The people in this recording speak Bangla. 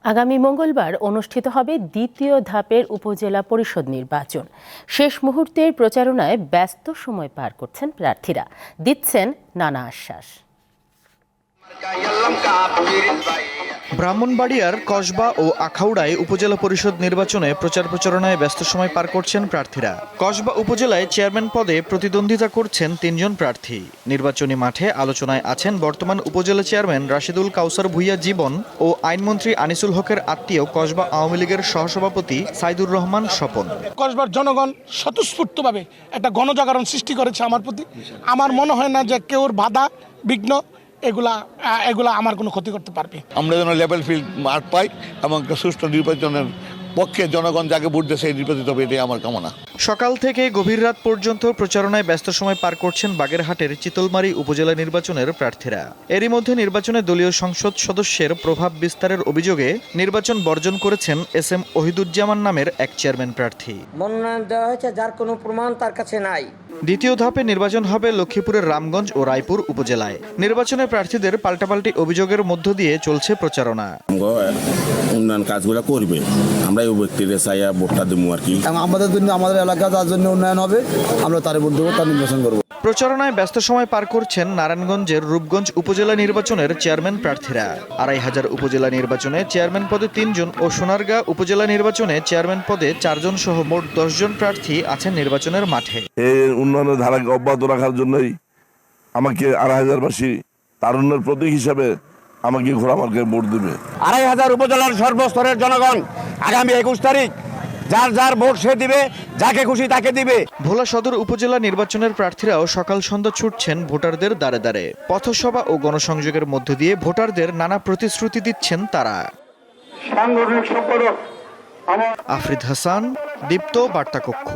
আগামী মঙ্গলবার অনুষ্ঠিত হবে দ্বিতীয় ধাপের উপজেলা পরিষদ নির্বাচন। শেষ মুহূর্তের প্রচারণায় ব্যস্ত সময় পার করছেন প্রার্থীরা, দিচ্ছেন নানা আশ্বাস। ব্রাহ্মণবাড়িয়ার কসবা ও আখাউড়ায় উপজেলা পরিষদ নির্বাচনে প্রচার প্রচারণায় ব্যস্ত সময় পার করছেন প্রার্থীরা। কসবা উপজেলায় চেয়ারম্যান পদে প্রতিদ্বন্দ্বিতা করছেন ৩ জন প্রার্থী। নির্বাচনী মাঠে আলোচনায় আছেন বর্তমান উপজেলা চেয়ারম্যান রাশেদুল কাউসার ভূঁইয়া জীবন ও আইনমন্ত্রী আনিসুল হকের আত্মীয় কসবা আওয়ামী লীগের সহসভাপতি সাইদুর রহমান স্বপন। কসবার জনগণ স্বতঃস্ফূর্তভাবে একটা গণজাগরণ সৃষ্টি করেছে আমার প্রতি। আমার মনে হয় না যে কেউর বাধা বিঘ্ন এগুলা আমার কোনো ক্ষতি করতে পারবে। আমরা যেন লেভেল ফিল্ড মাঠ পাই এবং সুষ্ঠু নির্বাচনের পক্ষে জনগণ যাকে ভোট দেয় সেই নির্বাচিত হবে, এটাই আমার কামনা। সকাল থেকে গভীর রাত পর্যন্ত প্রচারণায় ব্যস্ত সময় পার করছেন বাগেরহাটের চিতলমারী উপজেলা নির্বাচনের প্রার্থীরা। এরই মধ্যে নির্বাচনে দলীয় সংসদ সদস্যের প্রভাব বিস্তারের অভিযোগে নির্বাচন বর্জন করেছেন SM ওহিদুজ্জামান নামের এক চেয়ারম্যান প্রার্থী। মনোনয়ন দেওয়া হয়েছে যার কোনো প্রমাণ তার কাছে নাই। দ্বিতীয় ধাপে নির্বাচন হবে লক্ষ্মীপুরের রামগঞ্জ ও রায়পুর উপজেলায়। নির্বাচনে প্রার্থীদের পাল্টাপাল্টি অভিযোগের মধ্য দিয়ে চলছে প্রচারণা। উন্নয়ন কাজগুলো করবে, আমরা এই ব্যক্তির চাইয়া ভোটটা দেবো আর কি। আমাদের জন্য, আমাদের এলাকা যার জন্য উন্নয়ন হবে আমরা তার ভোট দেবো, তার নির্বাচন করবো। প্রচারণায় ব্যস্ত সময় পার করছেন নারায়ণগঞ্জের রূপগঞ্জ উপজেলা নির্বাচনের চেয়ারম্যান প্রার্থীরা। ২৫০০ উপজেলা নির্বাচনে চেয়ারম্যান পদে ৩ জন ও সোনারগাঁ উপজেলা নির্বাচনে চেয়ারম্যান পদে 4 জন সহ মোট 10 জন প্রার্থী আছেন নির্বাচনের মাঠে। এই উন্নয়নের ধারাকে অব্যাহত রাখার জন্যই আমাকে ২৫০০বাসী তারুণ্যের প্রতীক হিসাবে আমাকে ঘোড়ামার্কে ভোট দেবে। ২৫০০ উপজেলার সর্বস্তরের জনগণ আগামী ২১ তারিখ যার যার ভোট সে দিবে, যাকে খুশি তাকে দিবে। ভোলা সদর উপজেলা নির্বাচনের প্রার্থীরাও সকাল সন্ধ্যা ছুটছেন ভোটারদের দ্বারে দ্বারে। পথসভা ও গণসংযোগের মধ্য দিয়ে ভোটারদের নানা প্রতিশ্রুতি দিচ্ছেন তারা। সাংগঠনিক সম্পাদক আফরিদ হাসান, দীপ্ত বার্তা কক্ষ।